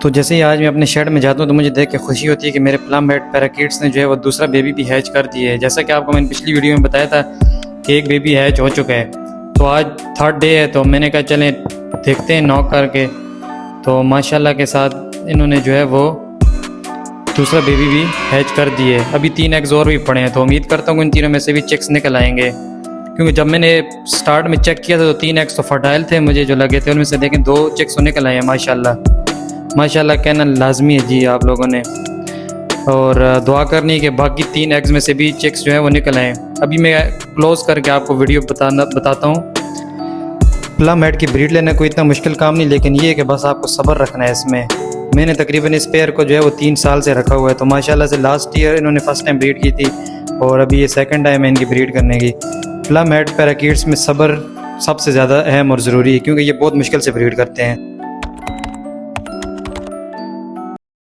तो जैसे ही आज मैं अपने शेड में जाता हूँ तो मुझे देख के खुशी होती है कि मेरे प्लम हेड पैराकीट्स ने जो है वो दूसरा बेबी भी हैच कर दिया है। जैसा कि आपको मैंने पिछली वीडियो में बताया था कि एक बेबी हैच हो चुका है, तो आज थर्ड डे है, तो मैंने कहा चलें देखते हैं नॉक करके। तो माशाल्लाह के साथ इन्होंने जो है वो दूसरा बेबी भी हैच कर दिए। अभी 3 एग्स और भी पड़े हैं, तो उम्मीद करता हूँ इन तीनों में से भी चिक्स निकल आएंगे, क्योंकि जब मैंने स्टार्ट में चेक किया था तो 3 एग्स तो फर्टाइल थे मुझे जो लगे थे, उनमें से लेकिन 2 चिक्स तो निकल आए हैं। माशाल्लाह कहना लाजमी है जी आप लोगों ने, और दुआ करनी है कि बाकी 3 एग्स में से भी चिक्स जो है वो निकल आएँ। अभी मैं क्लोज़ करके आपको वीडियो बताता हूँ। प्लम हेड की ब्रीड लेना कोई इतना मुश्किल काम नहीं, लेकिन ये है कि बस आपको सब्र रखना है इसमें। मैंने तकरीबन इस पेयर को जो है वो 3 साल से रखा हुआ है, तो माशाल्लाह से लास्ट ईयर इन्होंने फर्स्ट टाइम ब्रीड की थी और अभी ये सेकंड टाइम है इनकी ब्रीड करने की। प्लम हेड पैराकीट्स में सब्र सबसे ज़्यादा अहम और ज़रूरी है, क्योंकि ये बहुत मुश्किल से ब्रीड करते हैं।